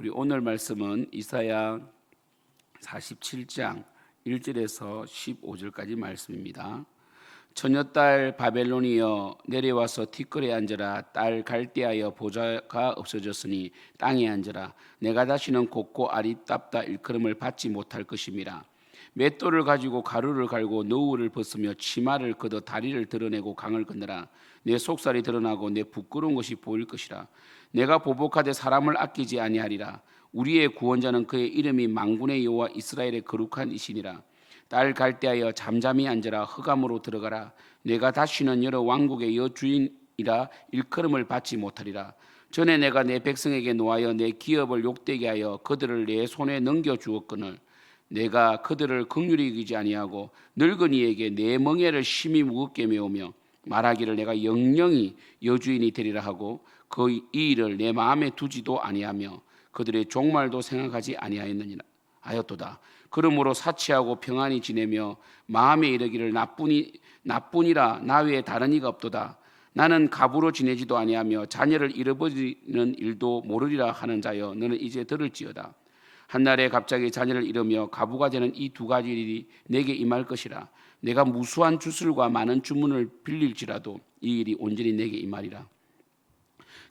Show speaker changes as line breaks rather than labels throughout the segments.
우리 오늘 말씀은 이사야 47장 1절에서 15절까지 말씀입니다. 처녀딸 바벨론이여 내려와서 티끌에 앉으라. 딸 갈대하여 보좌가 없어졌으니 땅에 앉으라. 내가 다시는 곱고 아리답다 일컬음을 받지 못할 것임이라. 맷돌을 가지고 가루를 갈고 너울을 벗으며 치마를 걷어 다리를 드러내고 강을 건너라. 내 속살이 드러나고 내 부끄러운 것이 보일 것이라. 내가 보복하되 사람을 아끼지 아니하리라. 우리의 구원자는 그의 이름이 만군의 여호와 이스라엘의 거룩한 이시니라. 딸 갈대하여 잠잠히 앉으라. 흑암으로 들어가라. 내가 다시는 여러 왕국의 여주인이라 일컬음을 받지 못하리라. 전에 내가 내 백성에게 노하여 내 기업을 욕되게 하여 그들을 내 손에 넘겨 주었거늘 내가 그들을 긍휼히 여기지 아니하고 늙은이에게 내 멍에를 심히 무겁게 메우며 말하기를 내가 영영이 여주인이 되리라 하고 그 이 일을 내 마음에 두지도 아니하며 그들의 종말도 생각하지 아니하였느니라 하였도다. 그러므로 사치하고 평안히 지내며 마음에 이르기를 나뿐이라 나 외에 다른 이가 없도다. 나는 갑으로 지내지도 아니하며 자녀를 잃어버리는 일도 모르리라 하는 자여 너는 이제 들을지어다. 한날에 갑자기 자녀를 잃으며 가부가 되는 이 두 가지 일이 내게 임할 것이라. 내가 무수한 주술과 많은 주문을 빌릴지라도 이 일이 온전히 내게 임하리라.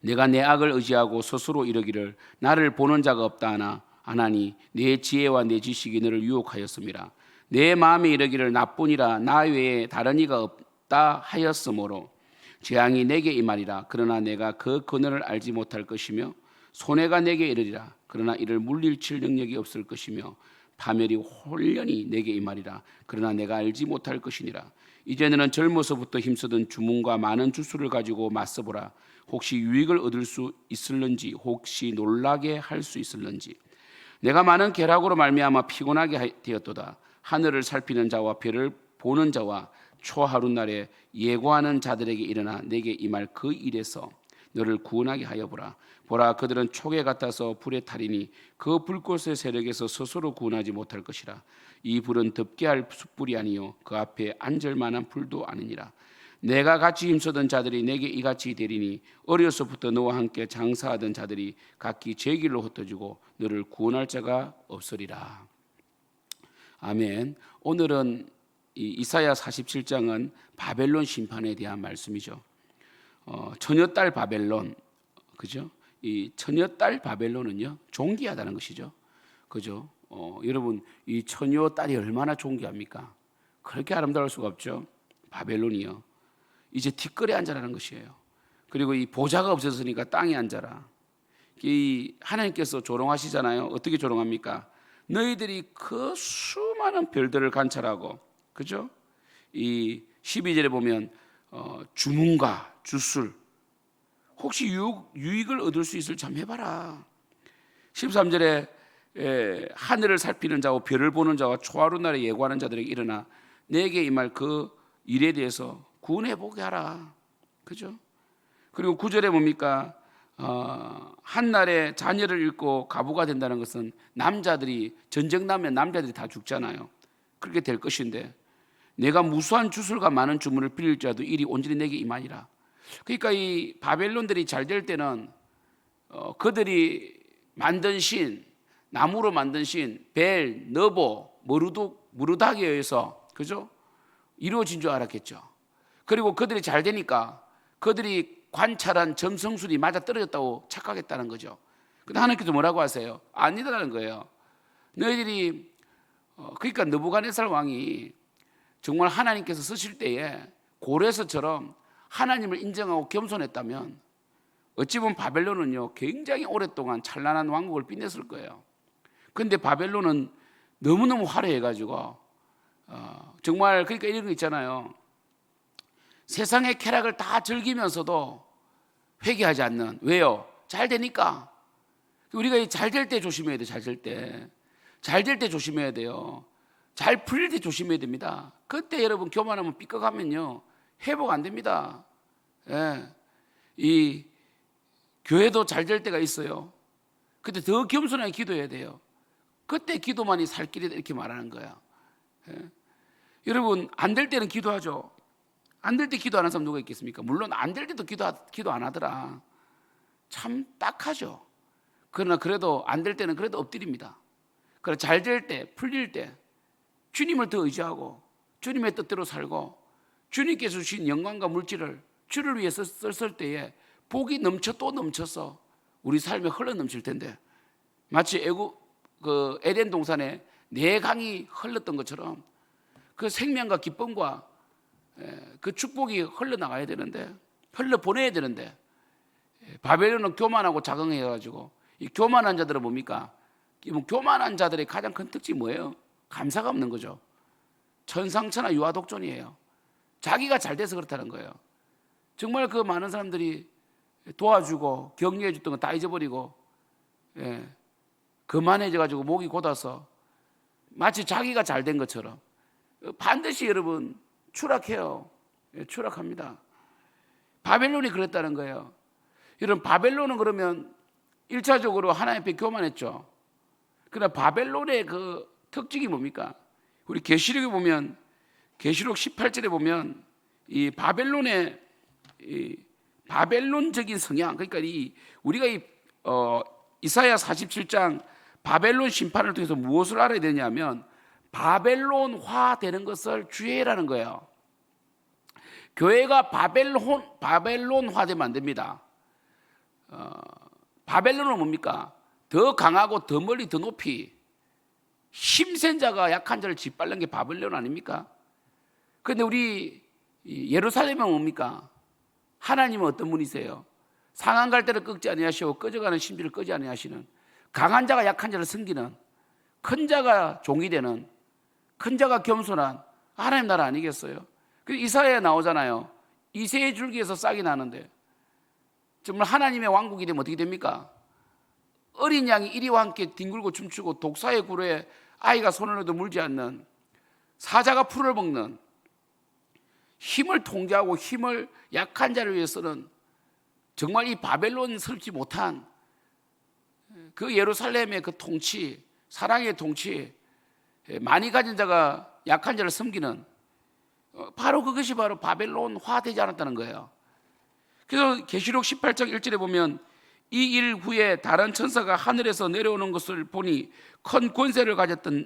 내가 내 악을 의지하고 스스로 이르기를 나를 보는 자가 없다 하나니 내 지혜와 내 지식이 너를 유혹하였음이라. 내 마음에 이르기를 나뿐이라 나 외에 다른 이가 없다 하였으므로 재앙이 내게 임하리라. 그러나 내가 그 근원을 알지 못할 것이며 손해가 내게 이르리라. 그러나 이를 물리칠 능력이 없을 것이며 파멸이 홀연히 내게 임하리라. 그러나 내가 알지 못할 것이니라. 이제 너는 젊어서부터 힘쓰던 주문과 많은 주술을 가지고 맞서보라. 혹시 유익을 얻을 수 있을는지 혹시 놀라게 할 수 있을는지. 내가 많은 계략으로 말미암아 피곤하게 되었도다. 하늘을 살피는 자와 별을 보는 자와 초하룻날에 예고하는 자들에게 일어나 내게 임할 그 일에서 너를 구원하게 하여 보라. 보라, 그들은 촉에 같아서 불에 타리니 그 불꽃의 세력에서 스스로 구원하지 못할 것이라. 이 불은 덮게 할 숯불이 아니요 그 앞에 앉을 만한 불도 아니니라. 내가 같이 힘쓰던 자들이 내게 이같이 되리니 어려서부터 너와 함께 장사하던 자들이 각기 제 길로 흩어지고 너를 구원할 자가 없으리라. 아멘. 오늘은 이사야 47장은 바벨론 심판에 대한 말씀이죠. 처녀딸 바벨론, 그죠? 이 처녀딸 바벨론은요 존귀하다는 것이죠, 그죠? 여러분 이 처녀딸이 얼마나 존귀합니까? 그렇게 아름다울 수가 없죠. 바벨론이요. 이제 티끌에 앉아라는 것이에요. 그리고 이 보좌가 없었으니까 땅에 앉아라. 이 하나님께서 조롱하시잖아요. 어떻게 조롱합니까? 너희들이 그 수많은 별들을 관찰하고, 그죠? 이 12절에 보면 주문과 주술 혹시 유익을 얻을 수 있을 참 해봐라. 13절에 하늘을 살피는 자와 별을 보는 자와 초하룻날에 예고하는 자들에게 일어나 내게 임할 그 일에 대해서 구원해보게 하라. 그죠? 그리고 9절에 뭡니까? 한날에 자녀를 잃고 가부가 된다는 것은 남자들이 전쟁 나면 남자들이 다 죽잖아요. 그렇게 될 것인데 내가 무수한 주술과 많은 주문을 빌릴지라도 일이 온전히 내게 임하니라. 그러니까 이 바벨론들이 잘 될 때는 그들이 만든 신, 나무로 만든 신, 벨, 너보, 무르닥에 의해서, 그죠? 이루어진 줄 알았겠죠. 그리고 그들이 잘 되니까 그들이 관찰한 점성술이 맞아 떨어졌다고 착각했다는 거죠. 근데 하나님께서 뭐라고 하세요? 아니다라는 거예요. 너희들이 그러니까 느부갓네살 왕이 정말 하나님께서 쓰실 때에 고레스처럼 하나님을 인정하고 겸손했다면 어찌 보면 바벨론은요 굉장히 오랫동안 찬란한 왕국을 빛냈을 거예요. 그런데 바벨론은 너무너무 화려해가지고 정말 그러니까 이런 거 있잖아요. 세상의 쾌락을 다 즐기면서도 회개하지 않는. 왜요? 잘 되니까. 우리가 잘 될 때 조심해야 돼요. 잘 될 때. 잘 될 때 조심해야 돼요. 잘 풀릴 때 조심해야 됩니다. 그때 여러분 교만하면 삐걱하면요 회복 안 됩니다. 예. 이 교회도 잘 될 때가 있어요. 그때 더 겸손하게 기도해야 돼요. 그때 기도만이 살 길이다 이렇게 말하는 거야. 예. 여러분 안 될 때는 기도하죠. 안 될 때 기도 안 하는 사람 누가 있겠습니까? 물론 안 될 때도 기도 안 하더라. 참 딱하죠. 그러나 그래도 안 될 때는 그래도 엎드립니다. 그러나 잘 될 때, 풀릴 때 주님을 더 의지하고 주님의 뜻대로 살고 주님께서 주신 영광과 물질을 주를 위해서 썼을 때에 복이 넘쳐 또 넘쳐서 우리 삶에 흘러 넘칠 텐데, 마치 에덴 동산에 네 강이 흘렀던 것처럼 그 생명과 기쁨과 그 축복이 흘러나가야 되는데, 흘러보내야 되는데, 바벨론은 교만하고 자긍해가지고, 이 교만한 자들은 뭡니까? 교만한 자들의 가장 큰 특징이 뭐예요? 감사가 없는 거죠. 천상천하 유아독존이에요. 자기가 잘 돼서 그렇다는 거예요. 정말 그 많은 사람들이 도와주고 격려해 줬던 거 다 잊어버리고, 거만해져가지고 목이 곧아서 마치 자기가 잘 된 것처럼 반드시 여러분 추락해요. 추락합니다. 바벨론이 그랬다는 거예요. 여러분, 바벨론은 그러면 1차적으로 하나님 앞에 교만했죠. 그러나 바벨론의 그 특징이 뭡니까? 우리 계시록에 보면, 계시록 18절에 보면 이 바벨론의 이 바벨론적인 성향, 그러니까 우리가 이사야 47장 바벨론 심판을 통해서 무엇을 알아야 되냐면 바벨론화 되는 것을 주의해라는 거예요. 교회가 바벨론화 되면 안 됩니다. 바벨론은 뭡니까? 더 강하고 더 멀리 더 높이 힘센 자가 약한 자를 짓밟는 게 바벨론 아닙니까? 그런데 우리 예루살렘은 뭡니까? 하나님은 어떤 분이세요? 상한 갈대를 꺾지 아니하시고 꺼져가는 신비를 끄지 아니하시는, 강한 자가 약한 자를 섬기는, 큰 자가 종이 되는, 큰 자가 겸손한 하나님 나라 아니겠어요? 그래서 이사야에 나오잖아요. 이새의 줄기에서 싹이 나는데, 정말 하나님의 왕국이 되면 어떻게 됩니까? 어린 양이 이리와 함께 뒹굴고 춤추고 독사의 구루에 아이가 손을 넣어도 물지 않는, 사자가 풀을 먹는, 힘을 통제하고 힘을 약한 자를 위해서는 정말 이 바벨론스럽지 못한 그 예루살렘의 그 통치, 사랑의 통치, 많이 가진 자가 약한 자를 섬기는, 바로 그것이 바로 바벨론화 되지 않았다는 거예요. 그래서 계시록 18장 1절에 보면 이 일 후에 다른 천사가 하늘에서 내려오는 것을 보니 큰 권세를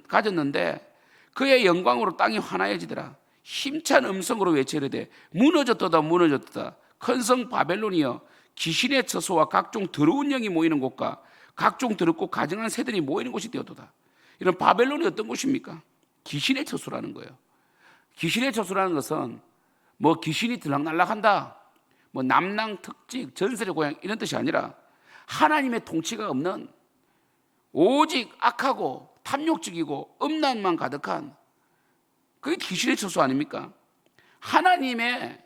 가졌는데 그의 영광으로 땅이 환하여지더라. 힘찬 음성으로 외치르되 무너졌도다 무너졌도다. 큰 성 바벨론이여, 귀신의 처소와 각종 더러운 영이 모이는 곳과 각종 더럽고 가증한 새들이 모이는 곳이 되었도다. 이런 바벨론이 어떤 곳입니까? 귀신의 처소라는 거예요. 귀신의 처소라는 것은 뭐 귀신이 들락날락한다, 뭐 남낭 특직 전설의 고향 이런 뜻이 아니라 하나님의 통치가 없는, 오직 악하고 탐욕적이고 음란만 가득한, 그게 귀신의 처소 아닙니까? 하나님의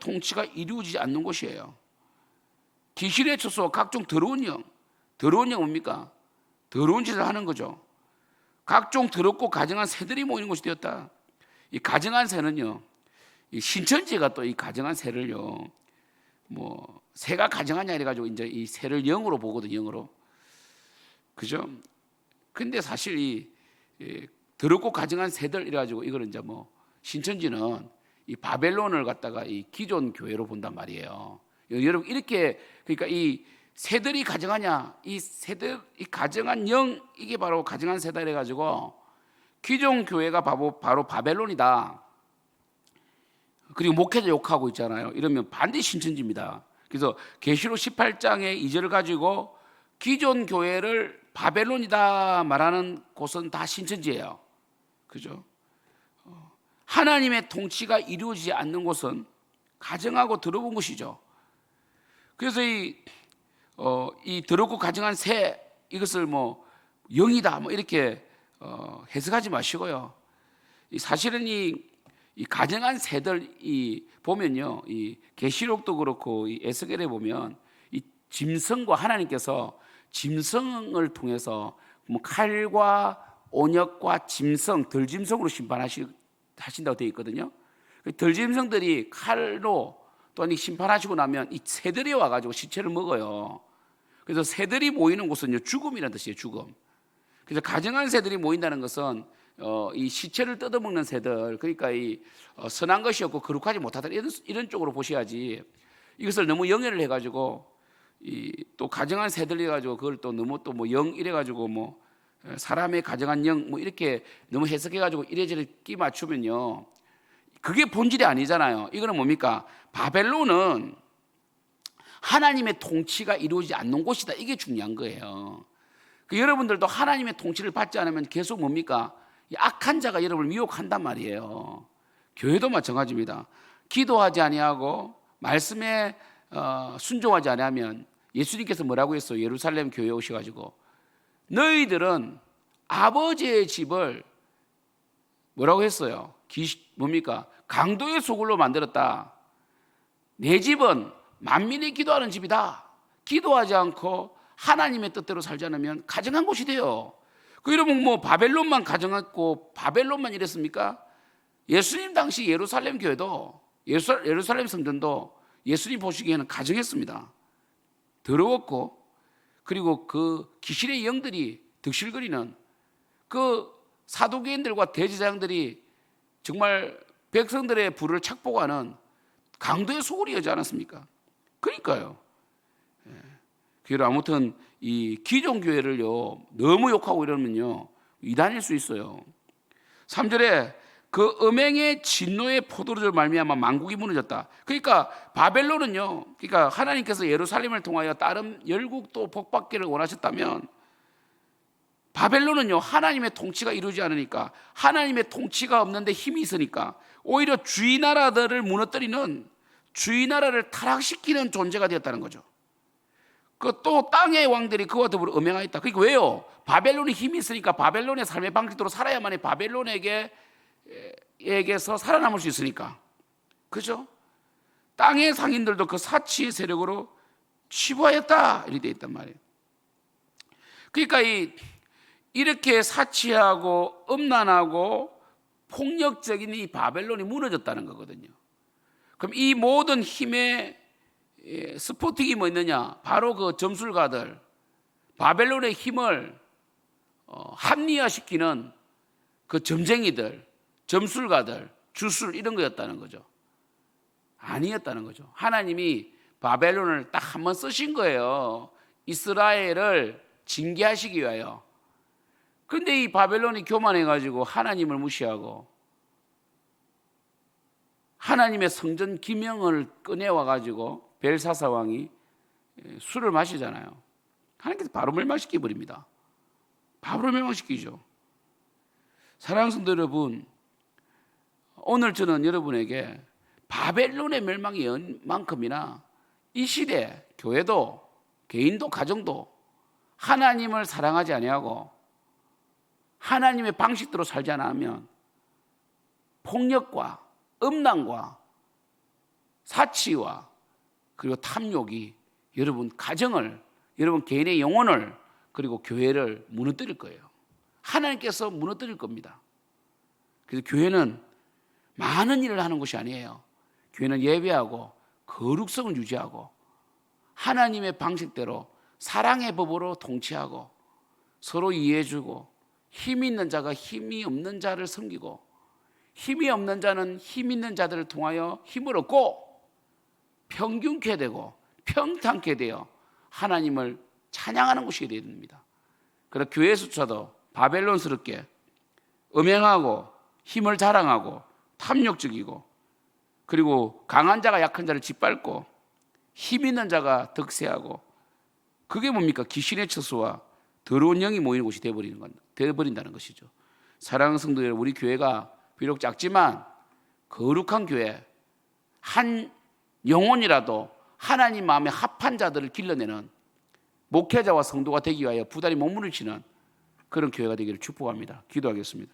통치가 이루어지지 않는 곳이에요. 귀신의 처소와 각종 더러운 영 뭡니까? 더러운 짓을 하는 거죠. 각종 더럽고 가증한 새들이 모이는 곳이 되었다. 이 가증한 새는요, 이 신천지가 또 이 가증한 새를요, 뭐 새가 가증하냐 이래가지고 이제 이 새를 영으로 보거든요, 영으로. 그죠? 근데 사실 이 더럽고 가증한 새들 이래가지고 이거는 이제 뭐 신천지는 이 바벨론을 갖다가 이 기존 교회로 본단 말이에요. 여러분, 이렇게, 그러니까 이 새들이 가증하냐, 이 새들, 이 가증한 영, 이게 바로 가증한 새다 이래가지고 기존 교회가 바로 바벨론이다. 그리고 목회자 욕하고 있잖아요. 이러면 반드시 신천지입니다. 그래서 계시록 18장의 2절을 가지고 기존 교회를 바벨론이다 말하는 곳은 다 신천지예요. 그죠? 하나님의 통치가 이루어지지 않는 곳은 가증하고 더러운 곳이죠. 그래서 이 더럽고 가증한 새, 이것을 뭐 영이다 뭐 이렇게 해석하지 마시고요. 사실은 이 가증한 새들 보면요, 이 계시록도 그렇고 이 에스겔에 보면 이 짐승과 하나님께서 짐승을 통해서 뭐 칼과 온역과 짐승, 들짐승으로 심판하신다고 되어 있거든요. 들짐승들이 칼로 또한 심판하시고 나면 이 새들이 와가지고 시체를 먹어요. 그래서 새들이 모이는 곳은요, 죽음이라는 뜻이에요, 죽음. 그래서 가증한 새들이 모인다는 것은 이 시체를 뜯어먹는 새들, 그러니까 이 선한 것이 없고 거룩하지 못하다 이런 쪽으로 보셔야지, 이것을 너무 영해를 해가지고 또 가정한 새들이 가지고 그걸 또 너무 또 뭐 영 이래 가지고 뭐 사람의 가정한 영 뭐 이렇게 너무 해석해 가지고 이래저래 끼 맞추면요, 그게 본질이 아니잖아요. 이거는 뭡니까? 바벨론은 하나님의 통치가 이루어지지 않는 곳이다. 이게 중요한 거예요. 여러분들도 하나님의 통치를 받지 않으면 계속 뭡니까? 악한 자가 여러분을 미혹한단 말이에요. 교회도 마찬가지입니다. 기도하지 아니하고 말씀에 순종하지 아니하면, 예수님께서 뭐라고 했어요? 예루살렘 교회에 오셔가지고 너희들은 아버지의 집을 뭐라고 했어요? 뭡니까? 강도의 소굴로 만들었다. 내 집은 만민이 기도하는 집이다. 기도하지 않고 하나님의 뜻대로 살지 않으면 가정한 곳이 돼요. 여러분 뭐 바벨론만 가정했고 바벨론만 이랬습니까? 예수님 당시 예루살렘 교회도, 예루살렘 성전도 예수님 보시기에는 가정했습니다. 더러웠고, 그리고 그 귀신의 영들이 득실거리는 그 사도교인들과 대제사장들이 정말 백성들의 불을 착복하는 강도의 소굴이었지 않았습니까? 그러니까요. 그래서 아무튼 이 기존 교회를요 너무 욕하고 이러면요 이단일 수 있어요. 3절에 그 음행의 진노의 포도주를 말미암아 만국이 무너졌다. 그러니까 바벨론은요, 그러니까 하나님께서 예루살렘을 통하여 다른 열국도 복받기를 원하셨다면, 바벨론은요 하나님의 통치가 이루어지지 않으니까, 하나님의 통치가 없는데 힘이 있으니까 오히려 주위 나라들을 무너뜨리는, 주위 나라를 타락시키는 존재가 되었다는 거죠. 또 땅의 왕들이 그와 더불어 음행하였다. 그러니까 왜요? 바벨론이 힘이 있으니까 바벨론의 삶의 방식대로 살아야만이 바벨론에게서 살아남을 수 있으니까. 그죠? 땅의 상인들도 그 사치의 세력으로 치부하였다 이렇게 되어 있단 말이에요. 그러니까 이렇게 사치하고 음란하고 폭력적인 이 바벨론이 무너졌다는 거거든요. 그럼 이 모든 힘의 스포팅이 뭐 있느냐? 바로 그 점술가들, 바벨론의 힘을 합리화시키는 그 점쟁이들, 점술가들, 주술 이런 거였다는 거죠. 아니었다는 거죠. 하나님이 바벨론을 딱 한 번 쓰신 거예요. 이스라엘을 징계하시기 위하여. 그런데 이 바벨론이 교만해가지고 하나님을 무시하고 하나님의 성전 기명을 꺼내와가지고 벨사사 왕이 술을 마시잖아요. 하나님께서 바로 멸망시켜 버립니다. 바로 멸망시키죠. 사랑하는 성도 여러분, 오늘 저는 여러분에게 바벨론의 멸망이 만큼이나 이 시대 교회도, 개인도, 가정도 하나님을 사랑하지 아니하고 하나님의 방식대로 살지 않으면 폭력과 음란과 사치와 그리고 탐욕이 여러분 가정을, 여러분 개인의 영혼을, 그리고 교회를 무너뜨릴 거예요. 하나님께서 무너뜨릴 겁니다. 그래서 교회는 많은 일을 하는 것이 아니에요. 교회는 예배하고 거룩성을 유지하고 하나님의 방식대로 사랑의 법으로 통치하고 서로 이해해주고, 힘이 있는 자가 힘이 없는 자를 섬기고, 힘이 없는 자는 힘 있는 자들을 통하여 힘을 얻고 평균케 되고 평탄케 되어 하나님을 찬양하는 것이 되어야 됩니다. 그래서 교회에서도 바벨론스럽게 음행하고 힘을 자랑하고 탐욕적이고, 그리고 강한 자가 약한 자를 짓밟고 힘 있는 자가 득세하고, 그게 뭡니까? 귀신의 처소와 더러운 영이 모이는 곳이 되어버린다는 것이죠. 사랑하는 성도 여러분, 우리 교회가 비록 작지만 거룩한 교회, 한 영혼이라도 하나님 마음에 합한 자들을 길러내는 목회자와 성도가 되기 위하여 부단히 몸부림치는 그런 교회가 되기를 축복합니다. 기도하겠습니다.